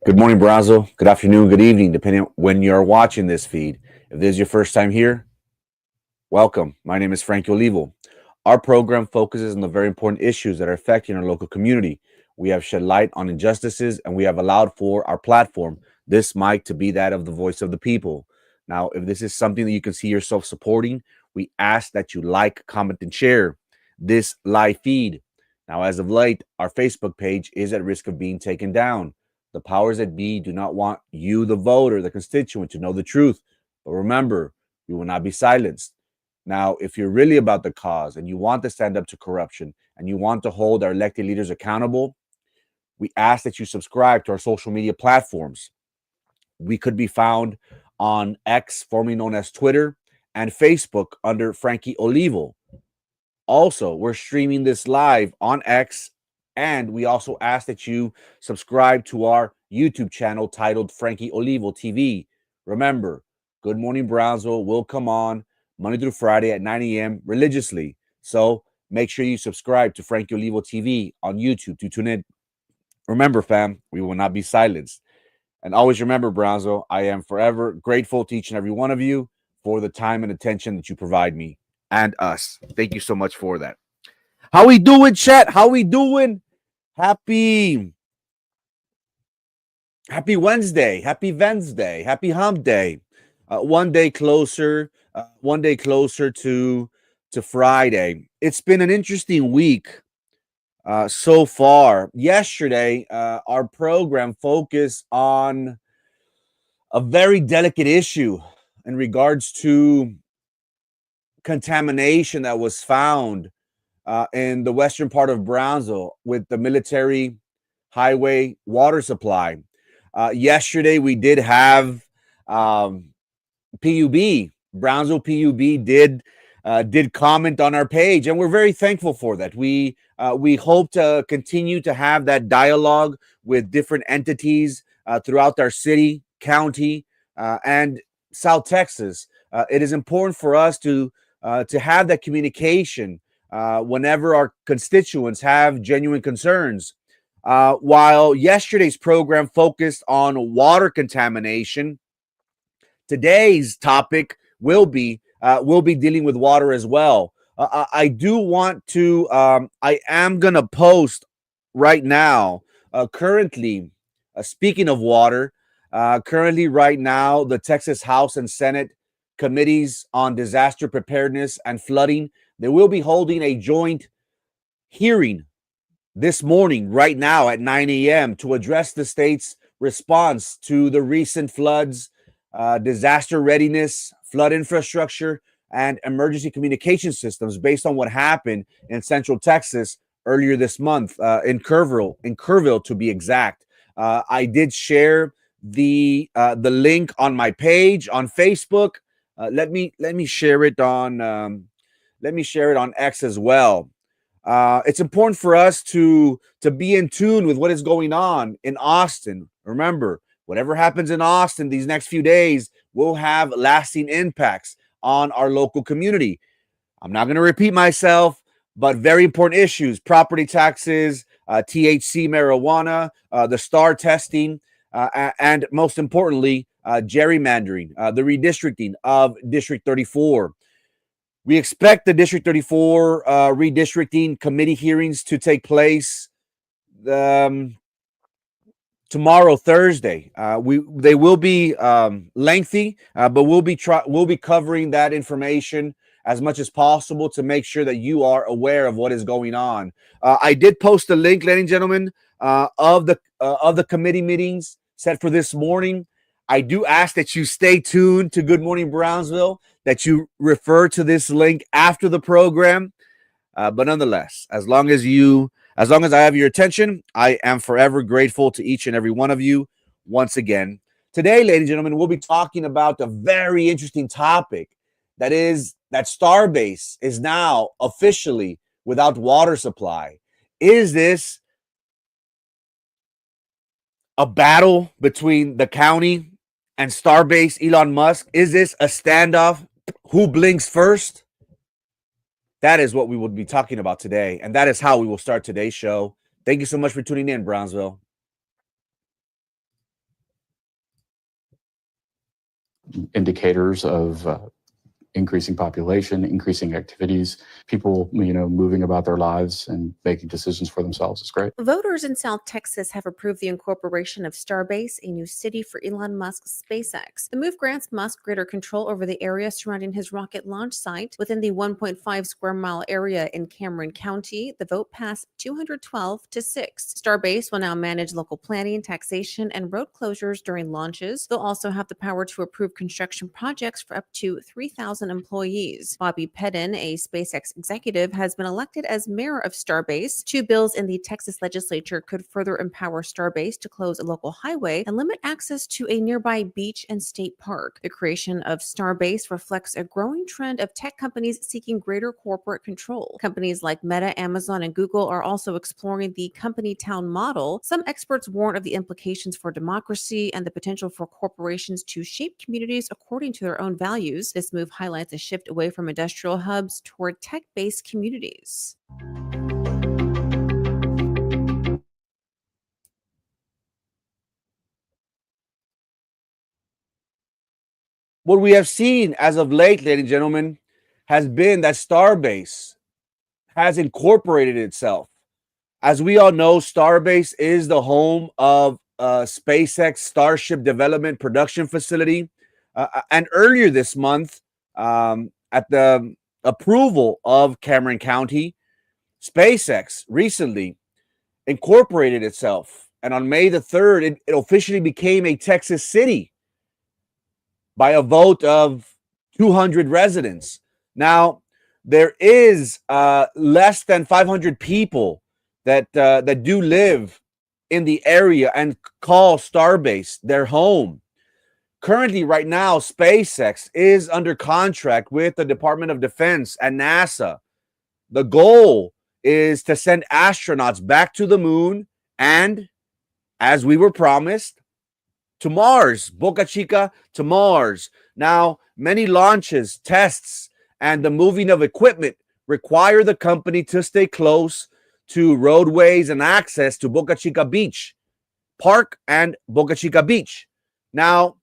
Good morning, Brazil. Good afternoon, good evening, depending on when you're watching this feed. If this is your first time here, welcome. My name is Frank Olivo. Our program focuses on the very important issues that are affecting our local community. We have shed light on injustices and we have allowed for our platform, this mic, to be that of the voice of the people. Now, if this is something that you can see yourself supporting, we ask that you like, comment, and share this live feed. Now, as of late, our Facebook page is at risk of being taken down. The powers that be do not want you, the voter, the constituent, to know the truth. But remember, you will not be silenced. Now, if you're really about the cause and you want to stand up to corruption and you want to hold our elected leaders accountable, we ask that you subscribe to our social media platforms. We could be found on X, formerly known as Twitter, and Facebook under Frankie Olivo. Also, we're streaming this live on X, and we also ask that you subscribe to our YouTube channel titled Frankie Olivo TV. Remember, Good Morning Brownsville will come on Monday through Friday at 9 a.m. religiously. So make sure you subscribe to Frankie Olivo TV on YouTube to tune in. Remember, fam, we will not be silenced. And always remember, Brownsville, I am forever grateful to each and every one of you for the time and attention that you provide me and us. Thank you so much for that. How we doing, chat? How we doing? Happy Wednesday. Happy Wednesday. Happy hump day. One day closer to Friday. It's been an interesting week so far. Yesterday, our program focused on a very delicate issue in regards to contamination that was found in the western part of Brownsville with the military highway water supply. Yesterday, we did have PUB. Brownsville PUB did comment on our page, and we're very thankful for that. We hope to continue to have that dialogue with different entities throughout our city, county, and South Texas. It is important for us to have that communication whenever our constituents have genuine concerns. While yesterday's program focused on water contamination, today's topic will be dealing with water as well. I do want to. I am gonna post right now. Currently, speaking of water, currently right now, the Texas House and Senate committees on disaster preparedness and flooding, they will be holding a joint hearing this morning, right now at 9 a.m., to address the state's response to the recent floods, disaster readiness, flood infrastructure, and emergency communication systems based on what happened in Central Texas earlier this month, in Kerrville to be exact. I did share the link on my page on Facebook. Let me share it on X as well. It's important for us to be in tune with what is going on in Austin. Remember, whatever happens in Austin these next few days will have lasting impacts on our local community. I'm not going to repeat myself, but very important issues: property taxes, THC marijuana, the STAR testing, and most importantly, gerrymandering, the redistricting of District 34. We expect the District 34 redistricting committee hearings to take place tomorrow, Thursday. They will be lengthy, but we'll be covering that information as much as possible to make sure that you are aware of what is going on. I did post a link, ladies and gentlemen, of the committee meetings set for this morning. I do ask that you stay tuned to Good Morning Brownsville, that you refer to this link after the program. But nonetheless, as long as I have your attention, I am forever grateful to each and every one of you once again. Today, ladies and gentlemen, we'll be talking about a very interesting topic, that StarBase is now officially without water supply. Is this a battle between the county and StarBase, Elon Musk? Is this a standoff? Who blinks first? That is what we will be talking about today, and that is how we will start today's show. Thank you so much for tuning in, Brownsville. indicators of increasing population, increasing activities, people, moving about their lives and making decisions for themselves. It's great. Voters in South Texas have approved the incorporation of StarBase, a new city for Elon Musk's SpaceX. The move grants Musk greater control over the area surrounding his rocket launch site. Within the 1.5 square mile area in Cameron County, the vote passed 212 to 6. StarBase will now manage local planning, taxation, and road closures during launches. They'll also have the power to approve construction projects for up to 3,000 employees. Bobby Pedden, a SpaceX executive, has been elected as mayor of StarBase. Two bills in the Texas legislature could further empower StarBase to close a local highway and limit access to a nearby beach and state park. The creation of StarBase reflects a growing trend of tech companies seeking greater corporate control. Companies like Meta, Amazon, and Google are also exploring the company town model. Some experts warn of the implications for democracy and the potential for corporations to shape communities according to their own values. This move highlights a shift away from industrial hubs toward tech-based communities. What we have seen as of late, ladies and gentlemen, has been that StarBase has incorporated itself. As we all know, StarBase is the home of SpaceX Starship Development Production Facility. And earlier this month, at the approval of Cameron County, SpaceX recently incorporated itself. And on May the 3rd, it officially became a Texas city by a vote of 200 residents. Now, there is less than 500 people that do live in the area and call StarBase their home. Currently, right now, SpaceX is under contract with the Department of Defense and NASA. The goal is to send astronauts back to the moon and, as we were promised, to Mars, Boca Chica to Mars. Now, many launches, tests, and the moving of equipment require the company to stay close to roadways and access to Boca Chica Beach Park and Boca Chica Beach. Now,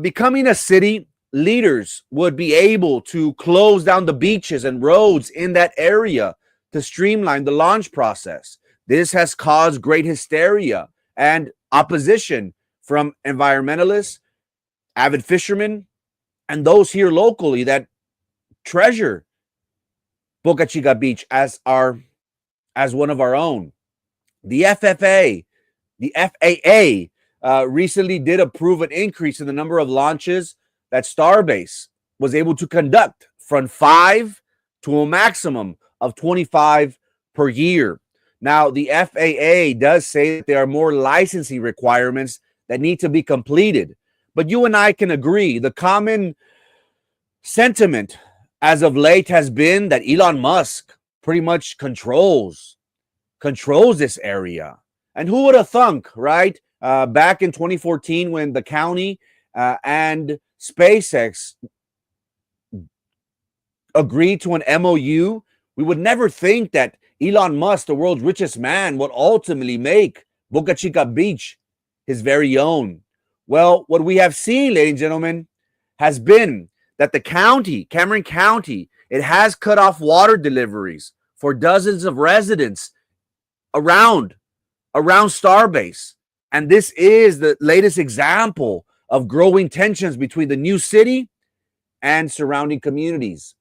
becoming a city, leaders would be able to close down the beaches and roads in that area to streamline the launch process. This has caused great hysteria and opposition from environmentalists, avid fishermen, and those here locally that treasure Boca Chica Beach as one of our own. The FAA recently did approve an increase in the number of launches that StarBase was able to conduct from 5 to a maximum of 25 per year. Now, the FAA does say that there are more licensing requirements that need to be completed. But you and I can agree, the common sentiment as of late has been that Elon Musk pretty much controls this area. And who would have thunk, right? Back in 2014, when the county and SpaceX agreed to an MOU, we would never think that Elon Musk, the world's richest man, would ultimately make Boca Chica Beach his very own. Well, what we have seen, ladies and gentlemen, has been that the county, Cameron County, it has cut off water deliveries for dozens of residents around StarBase. And this is the latest example of growing tensions between the new city and surrounding communities.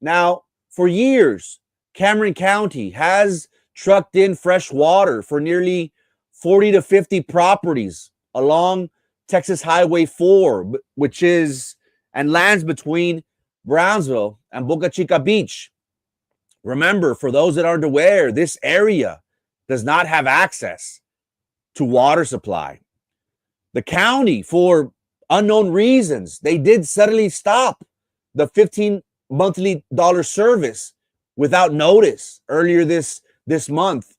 Now, for years, Cameron County has trucked in fresh water for nearly 40 to 50 properties along Texas Highway 4, which is and lands between Brownsville and Boca Chica Beach. Remember, for those that aren't aware, this area does not have access to water supply. The county, for unknown reasons, they did suddenly stop the $15 monthly service without notice earlier this month.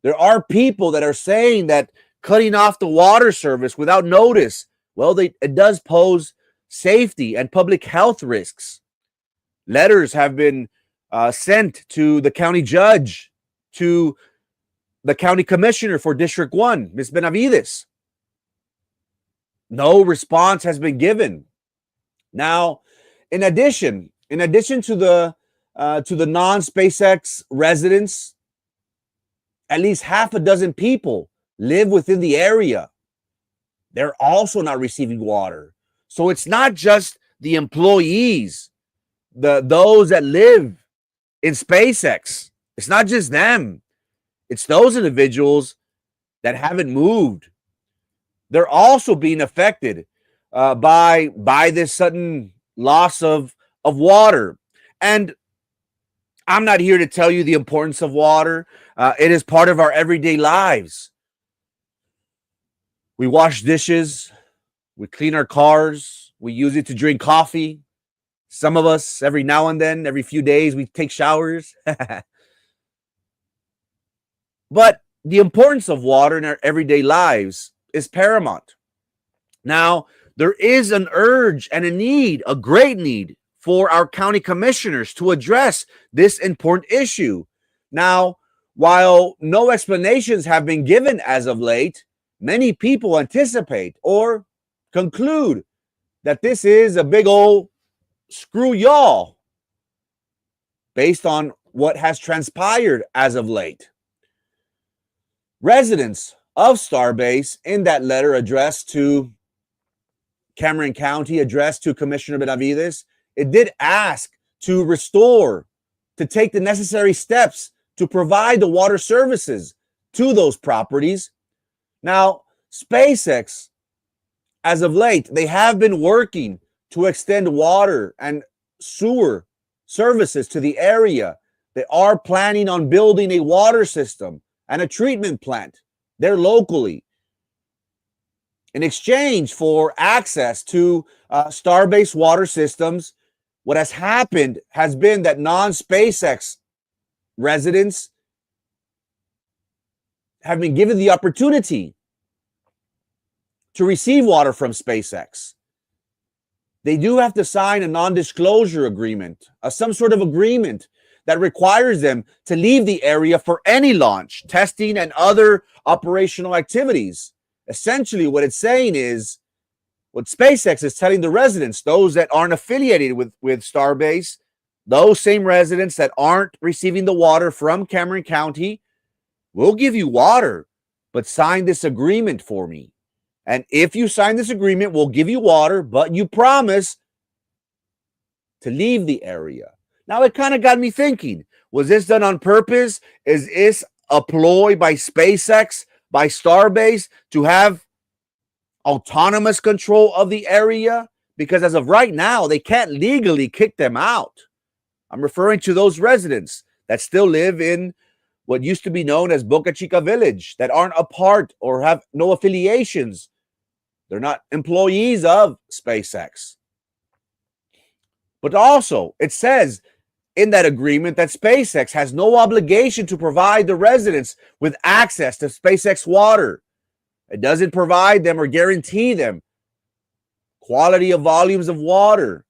There are people that are saying that cutting off the water service without notice, well, it does pose safety and public health risks. Letters have been sent to the county judge, to the county commissioner for District 1, Ms. Benavides. No response has been given. Now, in addition to the non-SpaceX residents, at least half a dozen people live within the area. They're also not receiving water. So it's not just the employees, those that live in SpaceX. It's not just them. It's those individuals that haven't moved. They're also being affected by this sudden loss of water. And I'm not here to tell you the importance of water. It is part of our everyday lives. We wash dishes, we clean our cars, we use it to drink coffee. Some of us, every now and then, every few days, we take showers. But the importance of water in our everyday lives is paramount. Now, there is an urge and a need, a great need, for our county commissioners to address this important issue. Now, while no explanations have been given as of late, many people anticipate or conclude that this is a big old screw y'all based on what has transpired as of late. Residents of StarBase, in that letter addressed to Cameron County, addressed to Commissioner Benavides, it did ask to restore, to take the necessary steps to provide the water services to those properties. Now, SpaceX, as of late, they have been working to extend water and sewer services to the area. They are planning on building a water system and a treatment plant there locally in exchange for access to StarBase water systems. What has happened has been that non-SpaceX residents have been given the opportunity to receive water from SpaceX. They do have to sign a non-disclosure agreement, some sort of agreement that requires them to leave the area for any launch, testing, and other operational activities. Essentially, what it's saying is, what SpaceX is telling the residents, those that aren't affiliated with StarBase, those same residents that aren't receiving the water from Cameron County, we'll give you water, but sign this agreement for me. And if you sign this agreement, we'll give you water, but you promise to leave the area. Now, it kind of got me thinking, was this done on purpose? Is this a ploy by SpaceX, by StarBase, to have autonomous control of the area? Because as of right now, they can't legally kick them out. I'm referring to those residents that still live in what used to be known as Boca Chica Village, that aren't a part or have no affiliations. They're not employees of SpaceX. But also, it says in that agreement that SpaceX has no obligation to provide the residents with access to SpaceX water. It doesn't provide them or guarantee them quality of volumes of water.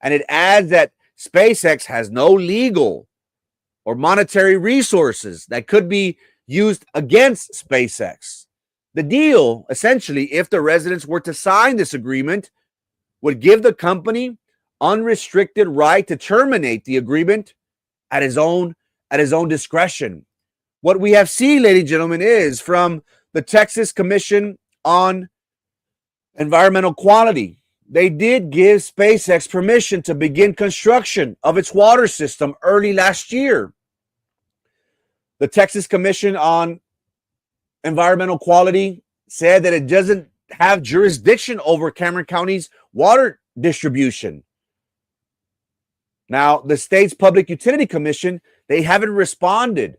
And it adds that SpaceX has no legal or monetary resources that could be used against SpaceX. The deal, essentially, if the residents were to sign this agreement, would give the company unrestricted right to terminate the agreement at his own discretion. What we have seen, ladies and gentlemen, is from the Texas Commission on Environmental Quality. They did give SpaceX permission to begin construction of its water system early last year. The Texas Commission on Environmental Quality said that it doesn't have jurisdiction over Cameron County's water distribution. Now, the state's Public Utility Commission, they haven't responded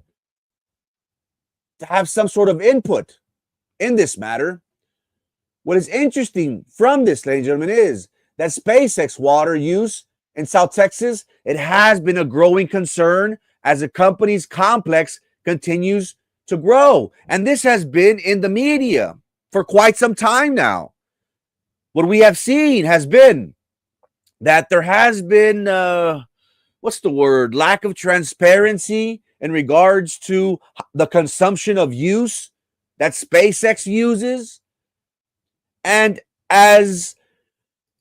to have some sort of input in this matter. What is interesting from this, ladies and gentlemen, is that SpaceX water use in South Texas, it has been a growing concern as the company's complex continues to grow. And this has been in the media for quite some time now. What we have seen has been that there has been, lack of transparency in regards to the consumption of use that SpaceX uses. And as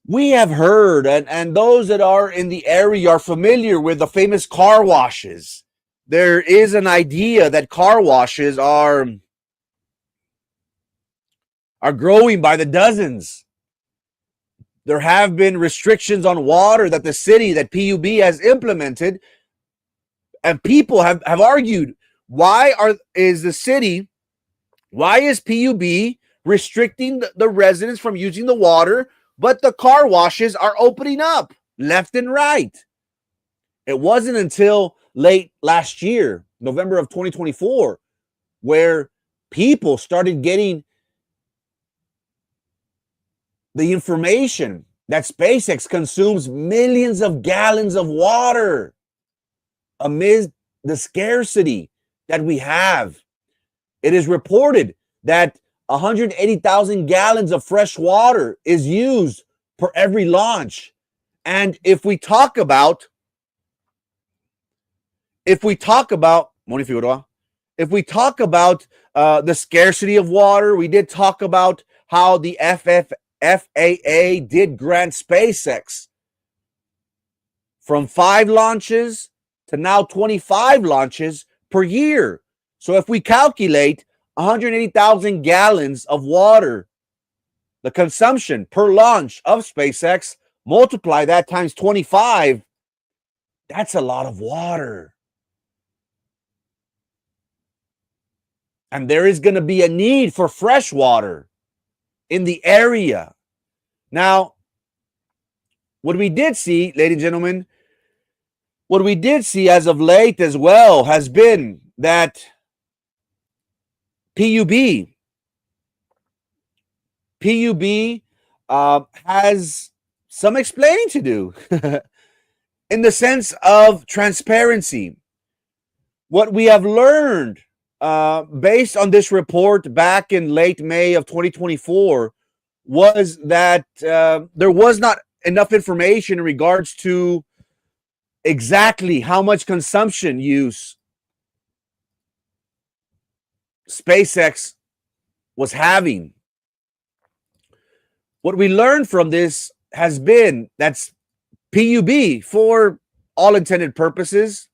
We have heard, and those that are in the area are familiar with the famous car washes. There is an idea that car washes are growing by the dozens. There have been restrictions on water that the city, that PUB has implemented, and people have argued, why is PUB restricting the residents from using the water, but the car washes are opening up left and right? It wasn't until late last year, November of 2024, where people started getting the information that SpaceX consumes millions of gallons of water amid the scarcity that we have. It is reported that 180,000 gallons of fresh water is used per every launch. And if we talk about Moni Figueroa, if we talk about the scarcity of water, we did talk about how the FAA did grant SpaceX from 5 launches to now 25 launches per year. So if we calculate 180,000 gallons of water, the consumption per launch of SpaceX, multiply that times 25, that's a lot of water. And there is going to be a need for fresh water in the area. Now, what we did see, ladies and gentlemen, what we did see as of late as well has been that PUB has some explaining to do in the sense of transparency. What we have learned based on this report back in late May of 2024 was that there was not enough information in regards to exactly how much consumption use SpaceX was having. What we learned from this has been that's PUB, for all intended purposes,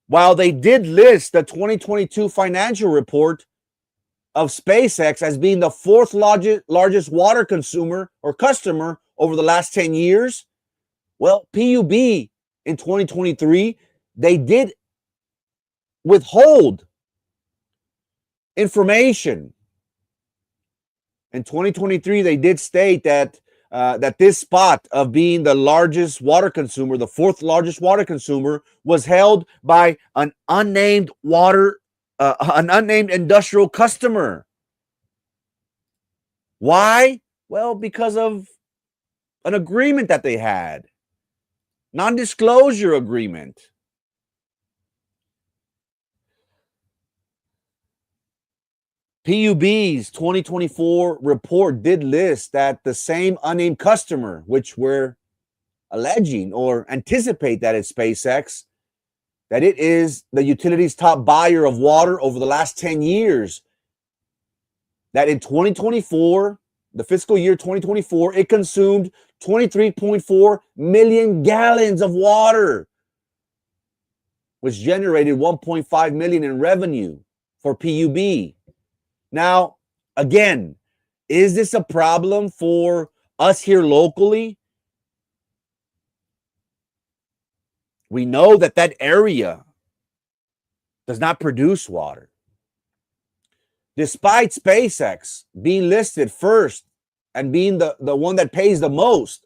while they did list the 2022 financial report of SpaceX as being the 4th largest water consumer or customer over the last 10 years, well, PUB in 2023, they did withhold information. In 2023, they did state that this spot of being the largest water consumer, the 4th largest water consumer, was held by an unnamed industrial customer. Why? Well, because of an agreement that they had, non-disclosure agreement. PUB's 2024 report did list that the same unnamed customer, which we're alleging or anticipate that it's SpaceX, that it is the utility's top buyer of water over the last 10 years, that in 2024, the fiscal year 2024, it consumed 23.4 million gallons of water, which generated 1.5 million in revenue for PUB. Now, again, is this a problem for us here locally? We know that that area does not produce water. Despite SpaceX being listed first and being the one that pays the most,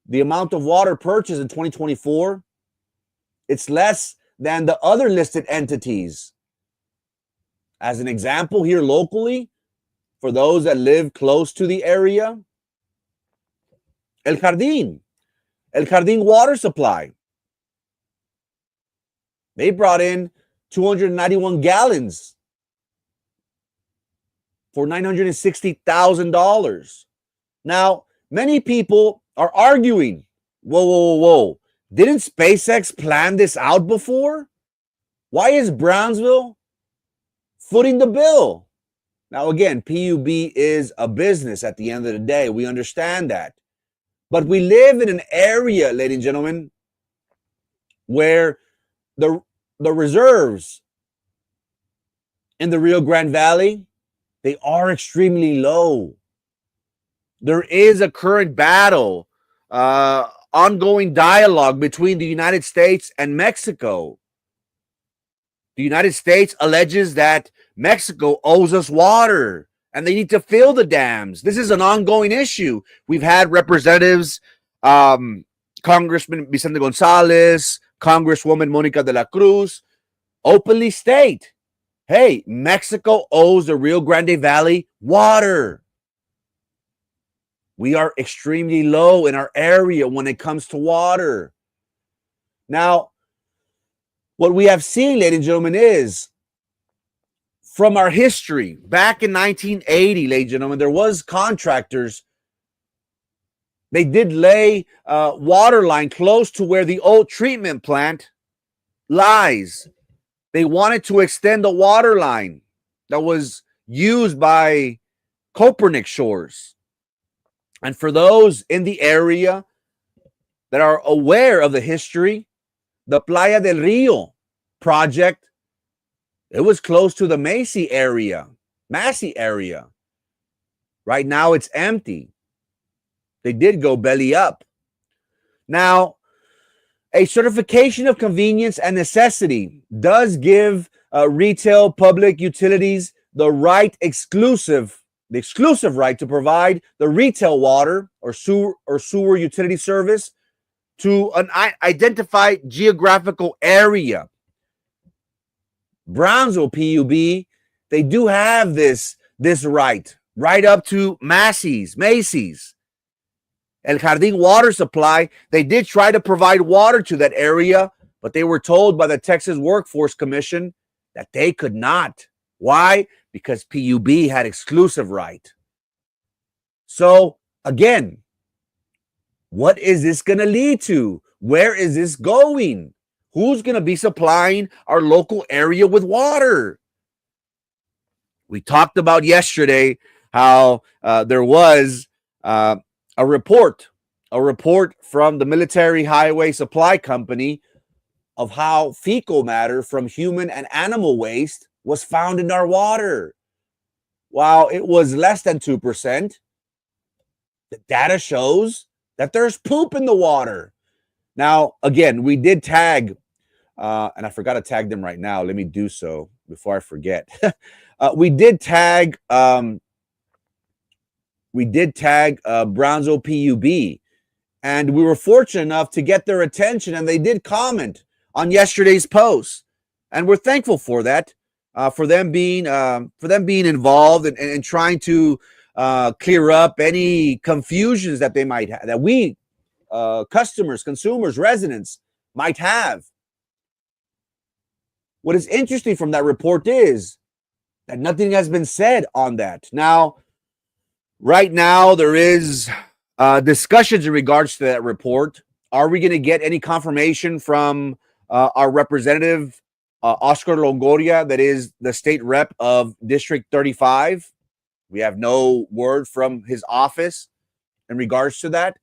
the amount of water purchased in 2024, it's less than the other listed entities. As an example, here locally, for those that live close to the area, El Jardín water supply, they brought in 291 gallons for $960,000. Now, many people are arguing, whoa. Didn't SpaceX plan this out before? Why is Brownsville footing the bill? Now, again, PUB is a business at the end of the day. We understand that. But we live in an area, ladies and gentlemen, where the reserves in the Rio Grande Valley, they are extremely low. There is a current battle, ongoing dialogue between the United States and Mexico. The United States alleges that Mexico owes us water and they need to fill the dams. This is an ongoing issue. We've had representatives, Congressman Vicente Gonzalez, Congresswoman Monica de la Cruz, openly state, hey, Mexico owes the Rio Grande Valley water. We are extremely low in our area when it comes to water. Now, what we have seen, ladies and gentlemen, is from our history, back in 1980, ladies and gentlemen, there was contractors. They did lay water line close to where the old treatment plant lies. They wanted to extend the water line that was used by Copernic Shores. And for those in the area that are aware of the history, the Playa del Rio project, it was close to the Massey area. Right now it's empty. They did go belly up. Now, a certification of convenience and necessity does give retail public utilities the exclusive right to provide the retail water or sewer utility service to an identified geographical area. Brownsville PUB, they do have this right up to Macy's. El Jardín water supply, they did try to provide water to that area, but they were told by the Texas Workforce Commission that they could not. Why? Because PUB had exclusive right. So again, what is this going to lead to? Where is this going? Who's going to be supplying our local area with water? We talked about yesterday how there was a report from the Military Highway Supply Company of how fecal matter from human and animal waste was found in our water. While it was less than 2%, the data shows that there's poop in the water. Now, again, we did tag, and I forgot to tag them right now. Let me do so before I forget. We did tag Brownsville PUB, and we were fortunate enough to get their attention, and they did comment on yesterday's post, and we're thankful for that, for them being involved and trying to clear up any confusions that they might have, that we customers, consumers, residents might have. What is interesting from that report is that nothing has been said on that. Now, right now, there is discussions in regards to that report. Are we going to get any confirmation from our representative, Oscar Longoria, that is the state rep of District 35? We have no word from his office in regards to that.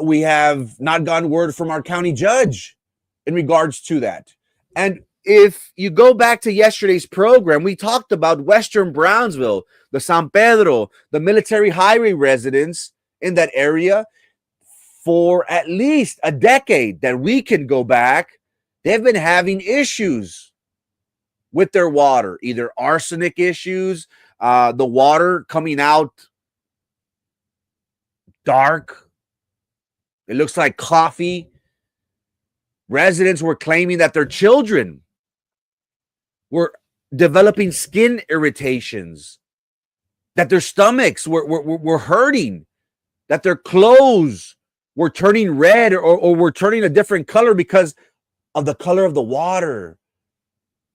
We have not gotten word from our county judge in regards to that. And if you go back to yesterday's program, we talked about Western Brownsville, the San Pedro, the Military Highway residents in that area for at least a decade that we can go back. They've been having issues with their water, either arsenic issues, the water coming out dark. It looks like coffee. Residents were claiming that their children were developing skin irritations, that their stomachs were hurting, that their clothes were turning red or were turning a different color because of the color of the water.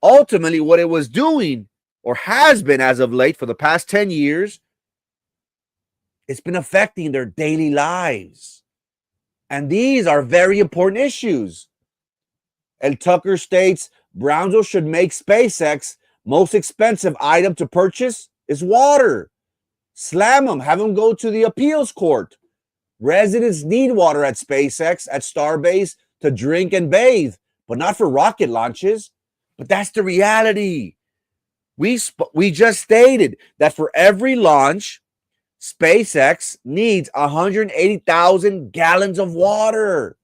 Ultimately, what it was doing, or has been as of late for the past 10 years, it's been affecting their daily lives. And these are very important issues. El Tucker states Brownsville should make SpaceX most expensive item to purchase is water. Slam them, have them go to the appeals court. Residents need water at SpaceX, at StarBase to drink and bathe, but not for rocket launches. But that's the reality. We just stated that for every launch, SpaceX needs 180,000 gallons of water.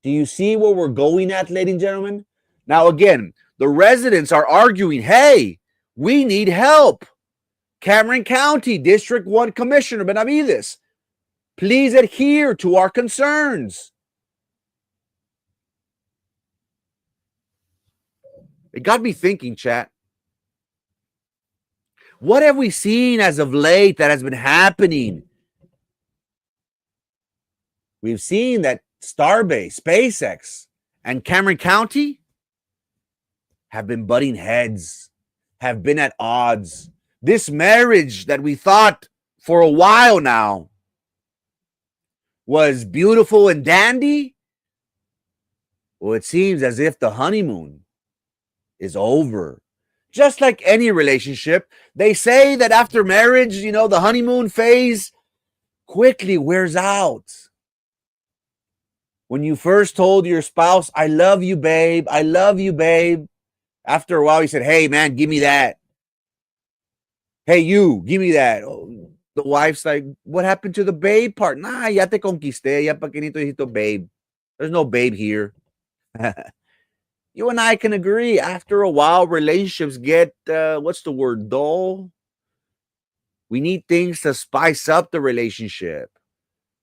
Do you see where we're going at, ladies and gentlemen? Now, again, the residents are arguing, hey, we need help. Cameron County District 1 Commissioner Benavides, please adhere to our concerns. It got me thinking, chat. What have we seen as of late that has been happening? We've seen that StarBase, SpaceX, and Cameron County have been butting heads, have been at odds. This marriage that we thought for a while now was beautiful and dandy, well, it seems as if the honeymoon is over. Just like any relationship, they say that after marriage, the honeymoon phase quickly wears out. When you first told your spouse, I love you, babe, I love you, babe, after a while, you said, hey, man, give me that. Hey, you, give me that. Oh, the wife's like, what happened to the babe part? Nah, ya te conquisté, ya pa que ni dijiste babe. There's no babe here. You and I can agree. After a while, relationships get, what's the word, dull? We need things to spice up the relationship,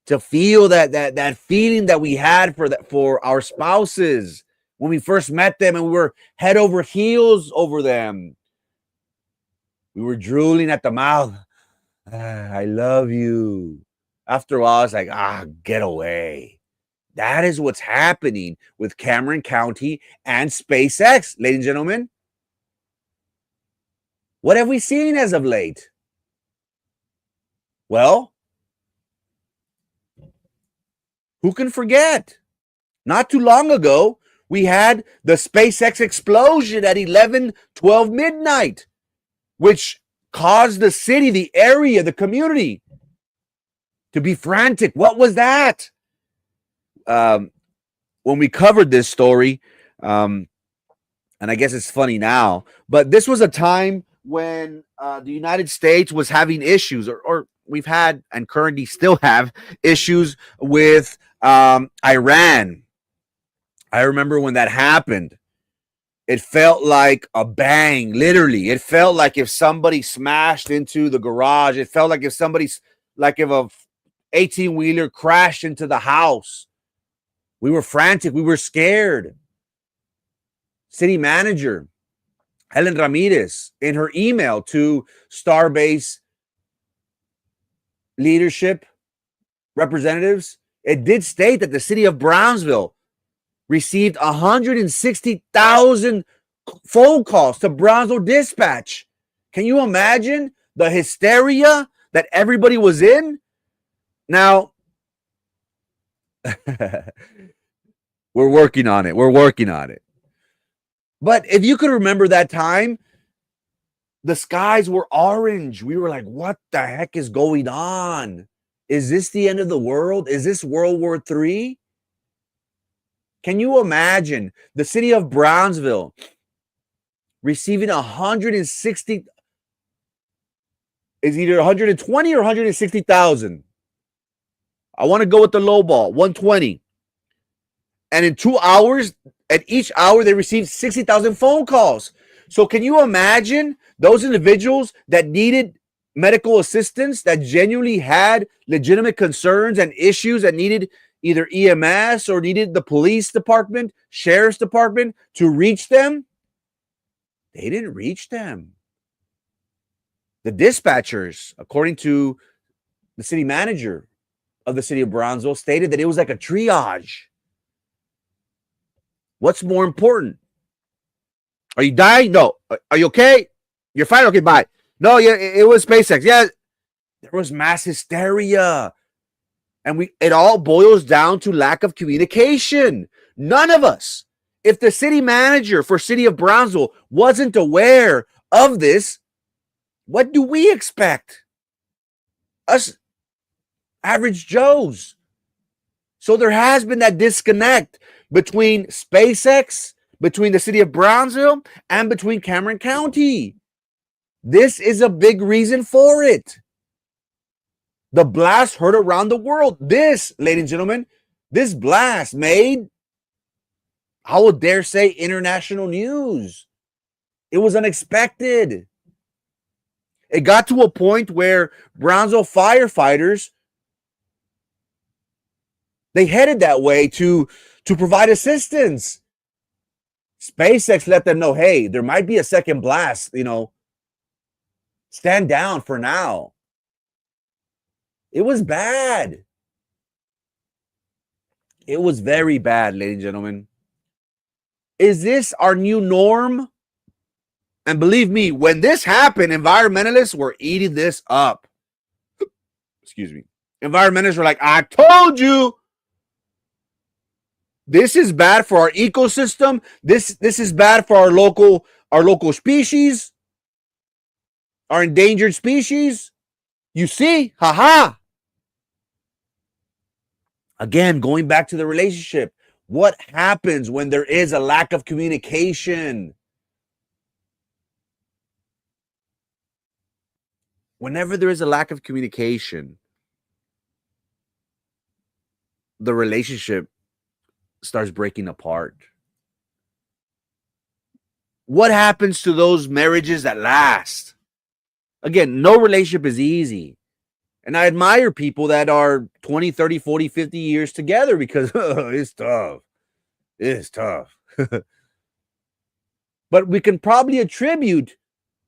to feel that feeling that we had for our spouses when we first met them and we were head over heels over them. We were drooling at the mouth. I love you. After a while, it's like, get away. That is what's happening with Cameron County and SpaceX, ladies and gentlemen. What have we seen as of late? Well, who can forget? Not too long ago, we had the SpaceX explosion at 11:12 midnight, which caused the city, the area, the community to be frantic. What was that? When we covered this story, and I guess it's funny now, but this was a time when the United States was having issues, or we've had and currently still have issues with Iran. I remember when that happened. It felt like a bang, literally. It felt like if somebody smashed into the garage. It felt like if a 18-wheeler crashed into the house. We were frantic. We were scared. City manager Helen Ramirez, in her email to StarBase leadership representatives, it did state that the city of Brownsville received 160,000 phone calls to Brownsville Dispatch. Can you imagine the hysteria that everybody was in? Now, we're working on it. We're working on it. But if you could remember that time, the skies were orange. We were like, what the heck is going on? Is this the end of the world? Is this World War III? Can you imagine the city of Brownsville receiving 160, is either 120 or 160,000? I want to go with the low ball, 120. And in 2 hours, at each hour, they received 60,000 phone calls. So can you imagine those individuals that needed medical assistance, that genuinely had legitimate concerns and issues, that needed either EMS or needed the police department, sheriff's department to reach them? They didn't reach them. The dispatchers, according to the city manager of the city of Brownsville, stated that it was like a triage. What's more important? Are you dying? No. Are you okay? You're fine? Okay, bye. No, yeah, it was SpaceX. Yeah, there was mass hysteria. And it all boils down to lack of communication. None of us, if the city manager for city of Brownsville wasn't aware of this, what do we expect? Us average Joes. So there has been that disconnect between SpaceX, between the city of Brownsville, and between Cameron County. This is a big reason for it. The blast heard around the world. This, ladies and gentlemen, this blast made, I would dare say, international news. It was unexpected. It got to a point where Brownsville firefighters, they headed that way to provide assistance. SpaceX let them know, hey, there might be a second blast, stand down for now. It was bad. It was very bad, ladies and gentlemen. Is this our new norm? And believe me, when this happened, environmentalists were eating this up. Excuse me. Environmentalists were like, I told you. This is bad for our ecosystem. This is bad for our local species, our endangered species. You see, haha. Again, going back to the relationship, what happens when there is a lack of communication? Whenever there is a lack of communication, the relationship starts breaking apart. What happens to those marriages that last? Again, no relationship is easy. And I admire people that are 20, 30, 40, 50 years together because it's tough. It's tough. But we can probably attribute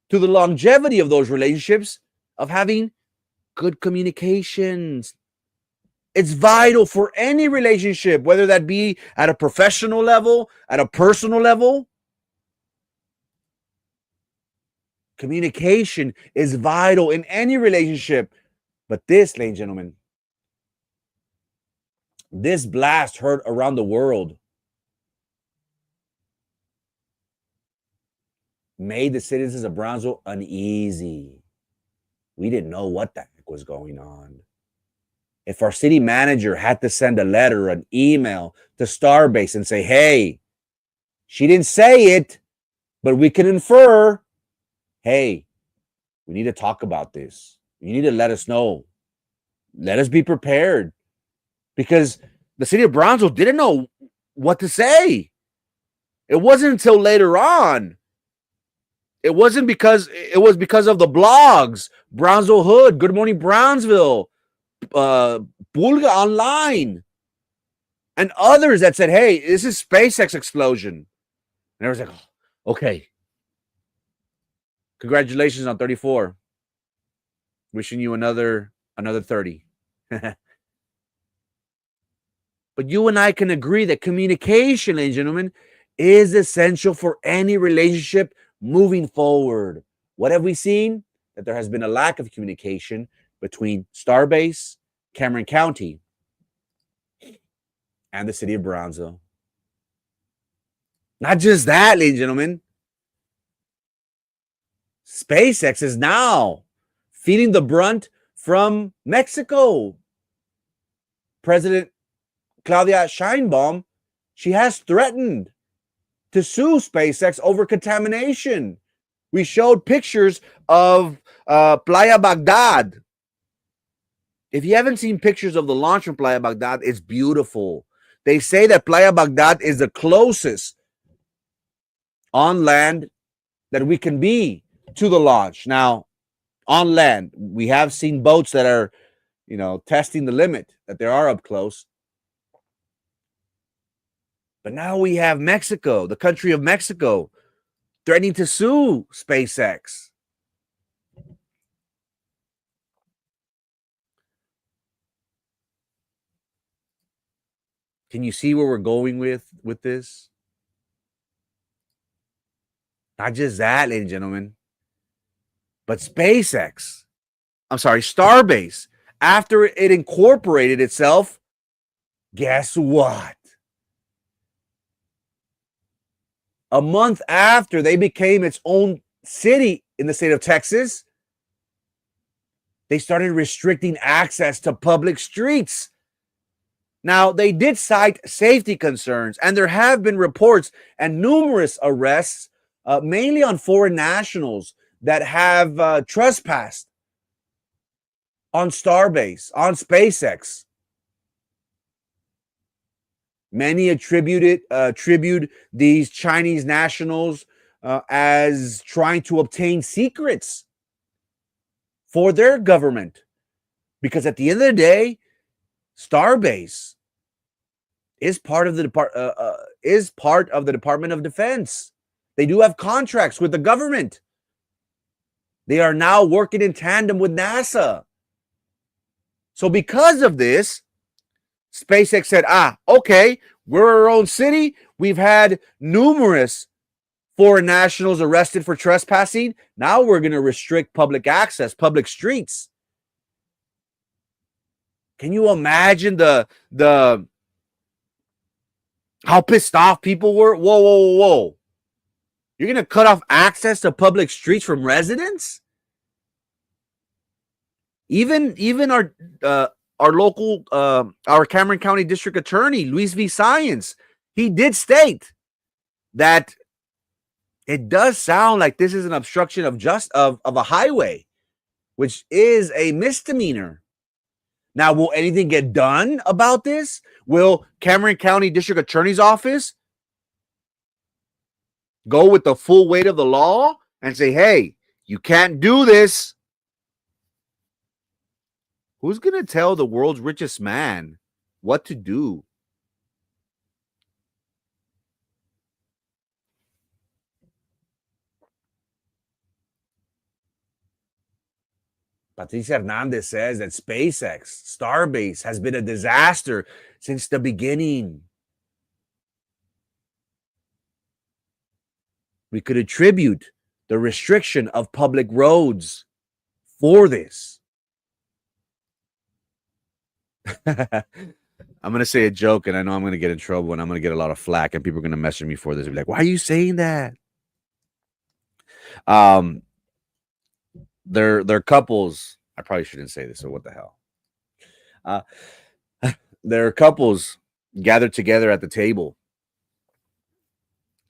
to the longevity of those relationships of having good communications. It's vital for any relationship, whether that be at a professional level, at a personal level. Communication is vital in any relationship. But this, ladies and gentlemen, this blast heard around the world made the citizens of Brownsville uneasy. We didn't know what the heck was going on. If our city manager had to send a letter, an email to StarBase and say, hey, she didn't say it, but we can infer, hey, we need to talk about this. You need to let us know. Let us be prepared. Because the city of Brownsville didn't know what to say. It wasn't until later on. It was because of the blogs, Brownsville Hood, Good Morning Brownsville, Pulga Online, and others that said, hey, this is SpaceX explosion. And I was like, oh, okay. Congratulations on 34. Wishing you another 30. But you and I can agree that communication, ladies and gentlemen, is essential for any relationship moving forward. What have we seen? That there has been a lack of communication between StarBase, Cameron County, and the city of Brownsville. Not just that, ladies and gentlemen. SpaceX is now feeling the brunt from Mexico. President Claudia Sheinbaum, she has threatened to sue SpaceX over contamination. We showed pictures of Playa Baghdad. If you haven't seen pictures of the launch from Playa Baghdad, it's beautiful. They say that Playa Baghdad is the closest on land that we can be to the launch. Now, on land, we have seen boats that are, testing the limit, that they are up close. But now we have Mexico, the country of Mexico, threatening to sue SpaceX. Can you see where we're going with this? Not just that, ladies and gentlemen, but SpaceX, StarBase, after it incorporated itself, guess what? A month after they became its own city in the state of Texas, They started restricting access to public streets. Now, they did cite safety concerns, and there have been reports and numerous arrests, mainly on foreign nationals that have trespassed on StarBase, on SpaceX. Many attribute these Chinese nationals as trying to obtain secrets for their government, because at the end of the day, StarBase is part of the Department of Defense. They do have contracts with the government. They are now working in tandem with NASA. So because of this, SpaceX said, okay, we're our own city. We've had numerous foreign nationals arrested for trespassing. Now we're going to restrict public access, public streets. Can you imagine the how pissed off people were? Whoa. You're going to cut off access to public streets from residents? Even our local, our Cameron County District Attorney, Luis V. Science, he did state that it does sound like this is an obstruction of a highway, which is a misdemeanor. Now, will anything get done about this? Will Cameron County District Attorney's Office go with the full weight of the law and say, hey, you can't do this? Who's going to tell the world's richest man what to do? Patricia Hernandez says that SpaceX, StarBase, has been a disaster since the beginning. We could attribute the restriction of public roads for this. I'm going to say a joke, and I know I'm going to get in trouble, and I'm going to get a lot of flack, and people are going to message me for this. They'll be like, why are you saying that? They're couples. I probably shouldn't say this, so what the hell? They're couples gathered together at the table,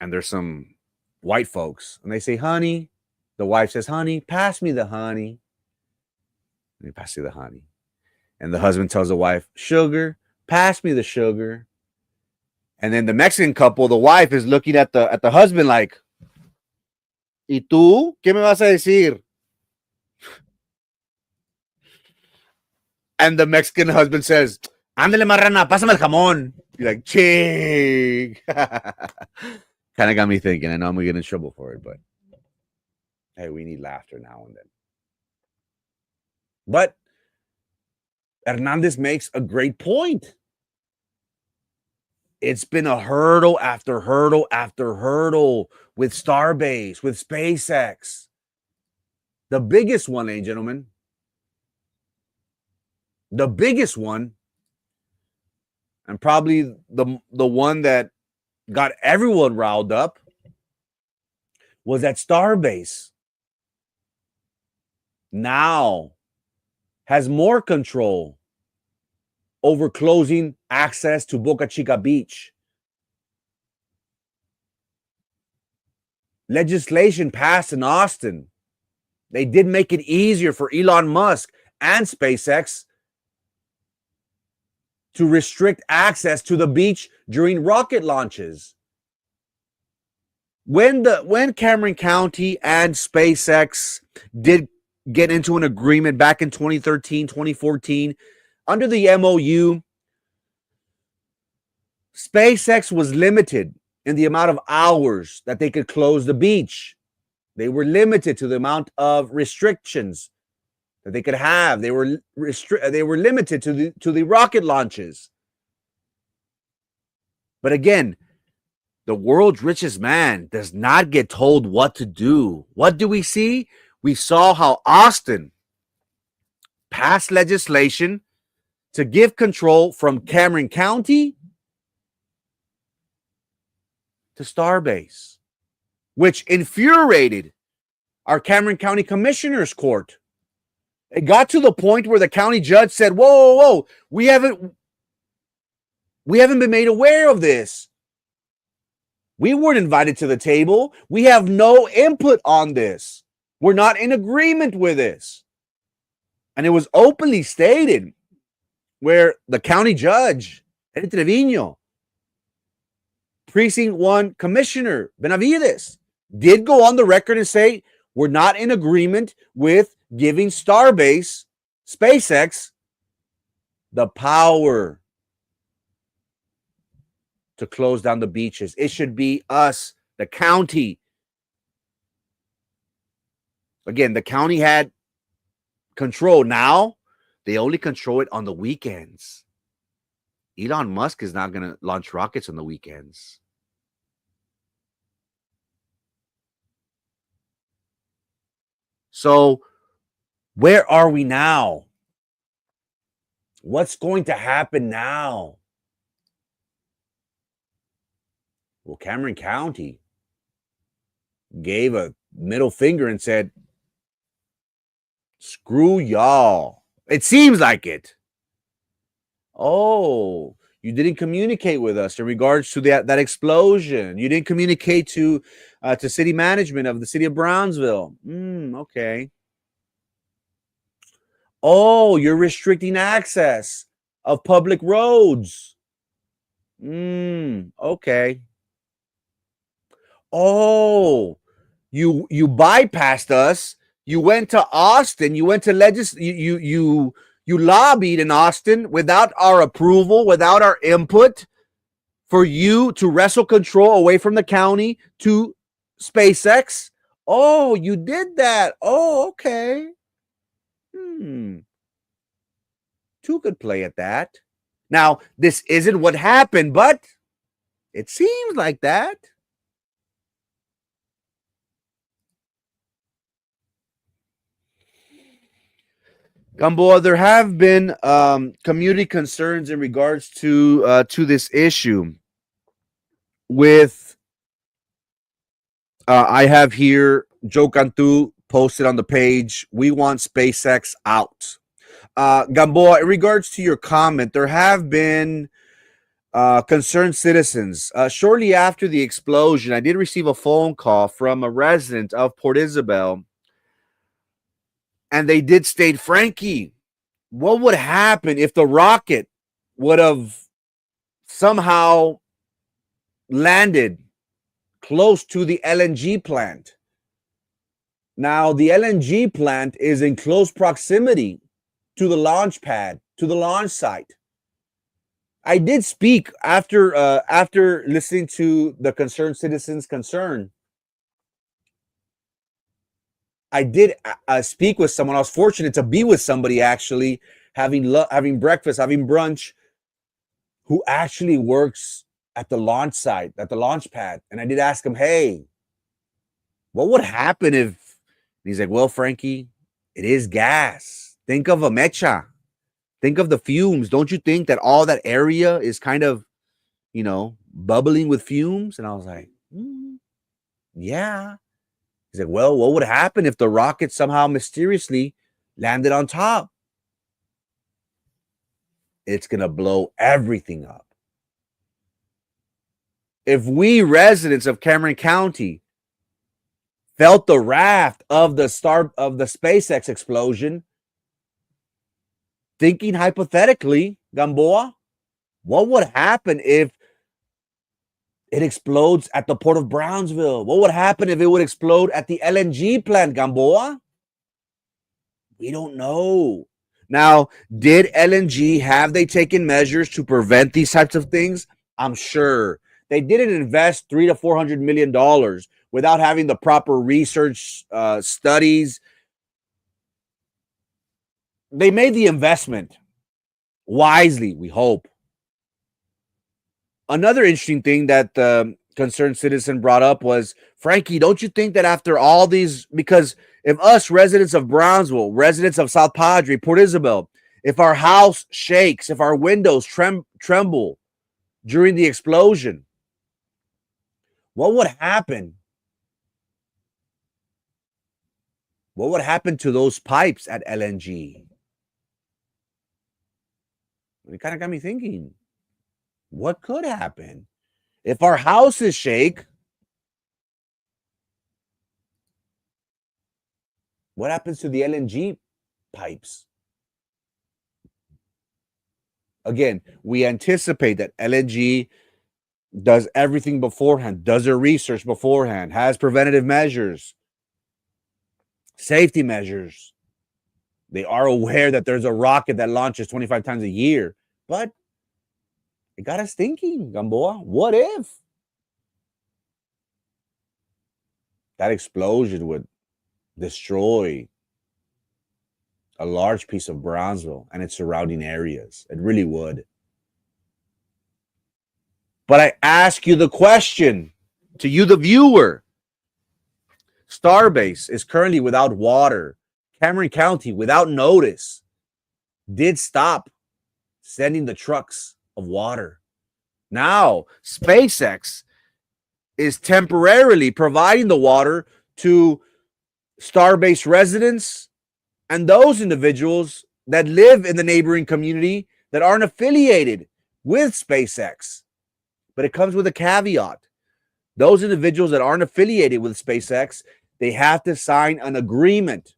and there's some white folks, and they say, honey. The wife says, honey, pass me the honey. And they pass you the honey. And the husband tells the wife, sugar, pass me the sugar. And then the Mexican couple, the wife is looking at the husband like, ¿Y tú? ¿Qué me vas a decir? And the Mexican husband says, ándale marrana, pásame el jamón. You're like, ching. Kind of got me thinking. I know I'm going to get in trouble for it, but hey, we need laughter now and then. But Hernandez makes a great point. It's been a hurdle after hurdle after hurdle with StarBase, with SpaceX. The biggest one, ladies and gentlemen, the biggest one, and probably the one that got everyone riled up, was that StarBase now has more control over closing access to Boca Chica Beach. Legislation passed in Austin. They did make it easier for Elon Musk and SpaceX to restrict access to the beach during rocket launches. When Cameron County and SpaceX did get into an agreement back in 2013, 2014, under the MOU, SpaceX was limited in the amount of hours that they could close the beach. They were limited to the amount of restrictions that they could have. They were limited to the rocket launches. But again, the world's richest man does not get told what to do. What do we see? We saw how Austin passed legislation to give control from Cameron County to StarBase, which infuriated our Cameron County Commissioner's Court. It got to the point where the county judge said, whoa, whoa, whoa, we haven't been made aware of this. We weren't invited to the table. We have no input on this. We're not in agreement with this. And it was openly stated where the county judge, Eddie Trevino, Precinct 1 Commissioner Benavides, did go on the record and say, we're not in agreement with giving StarBase, SpaceX, the power to close down the beaches. It should be us, the county. Again, the county had control. Now they only control it on the weekends. Elon Musk is not going to launch rockets on the weekends. So where are we now? What's going to happen now? Well, Cameron County gave a middle finger and said, screw y'all. It seems like it. Oh, you didn't communicate with us in regards to that explosion. You didn't communicate to city management of the city of Brownsville. Okay. Oh, you're restricting access of public roads. Okay. Oh, you bypassed us. You went to Austin. You went to you lobbied in Austin without our approval, without our input, for you to wrestle control away from the county to SpaceX. Oh, you did that. Oh, okay. Two could play at that. Now, this isn't what happened, but it seems like that. Gamboa, there have been community concerns in regards to this issue. With I have here Joe Cantu posted on the page. We want SpaceX out. Gamboa, in regards to your comment, there have been concerned citizens. Shortly after the explosion, I did receive a phone call from a resident of Port Isabel. And they did state, Frankie, what would happen if the rocket would have somehow landed close to the LNG plant? Now, the LNG plant is in close proximity to the launch pad, to the launch site. I did speak after listening to the concerned citizens' concern. I did speak with someone. I was fortunate to be with somebody actually having breakfast, having brunch, who actually works at the launch site, at the launch pad. And I did ask him, hey, what would happen if, and he's like, well, Frankie, it is gas. Think of a mecha. Think of the fumes. Don't you think that all that area is kind of, bubbling with fumes? And I was like, yeah. He's like, well, what would happen if the rocket somehow mysteriously landed on top? It's going to blow everything up. If we residents of Cameron County felt the wrath of the SpaceX explosion, thinking hypothetically, Gamboa, what would happen if it explodes at the port of Brownsville? What would happen if it would explode at the LNG plant, Gamboa? We don't know. Now, did LNG, have they taken measures to prevent these types of things? I'm sure. They didn't invest $300 to $400 million without having the proper research studies. They made the investment wisely, we hope. Another interesting thing that the concerned citizen brought up was, Frankie, don't you think that after all these, because if us residents of Brownsville, residents of South Padre, Port Isabel, if our house shakes, if our windows tremble during the explosion, what would happen? What would happen to those pipes at LNG? It kind of got me thinking, what could happen? If our houses shake, what happens to the LNG pipes? Again, we anticipate that LNG does everything beforehand, does their research beforehand, has preventative measures, safety measures. They are aware that there's a rocket that launches 25 times a year, but it got us thinking, Gamboa, what if that explosion would destroy a large piece of Brownsville and its surrounding areas? It really would. But I ask you the question, to you, the viewer. StarBase is currently without water. Cameron County, without notice, did stop sending the trucks of water. Now, SpaceX is temporarily providing the water to StarBase residents and those individuals that live in the neighboring community that aren't affiliated with SpaceX. But it comes with a caveat. Those individuals that aren't affiliated with SpaceX, they have to sign an agreement.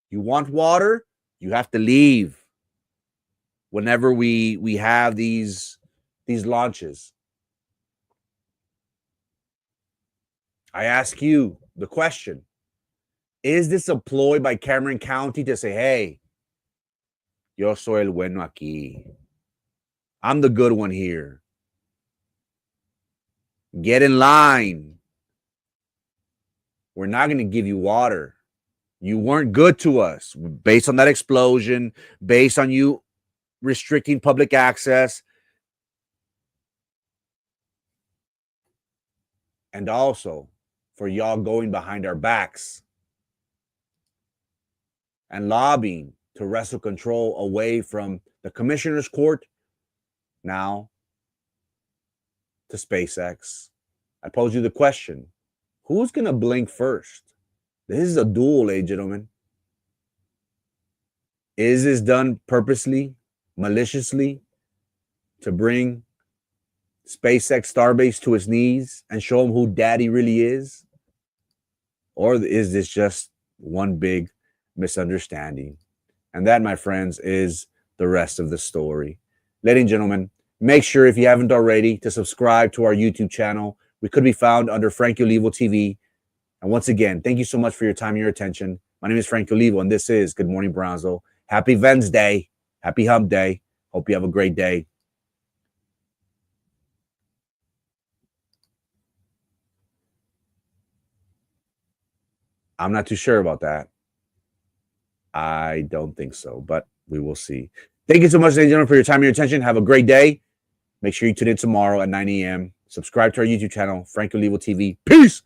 You want water, you have to leave whenever we have these launches. I ask you the question, is this a ploy by Cameron County to say, hey, yo soy el bueno aquí. I'm the good one here. Get in line. We're not going to give you water. You weren't good to us based on that explosion, based on you restricting public access. And also for y'all going behind our backs and lobbying to wrestle control away from the commissioner's court now to SpaceX. I pose you the question, who's going to blink first? This is a duel, ladies and gentlemen. Is this done purposely, maliciously, to bring SpaceX StarBase to its knees and show them who daddy really is? Or is this just one big misunderstanding? And that, my friends, is the rest of the story. Ladies and gentlemen, make sure, if you haven't already, to subscribe to our YouTube channel. We could be found under Frank Olivo TV. And once again, thank you so much for your time and your attention. My name is Frank Olivo, and this is Good Morning Brownsville. Happy Wednesday. Happy Hump Day. Hope you have a great day. I'm not too sure about that. I don't think so, but we will see. Thank you so much, ladies and gentlemen, for your time and your attention. Have a great day. Make sure you tune in tomorrow at 9 a.m. Subscribe to our YouTube channel, Frank Olivo TV. Peace.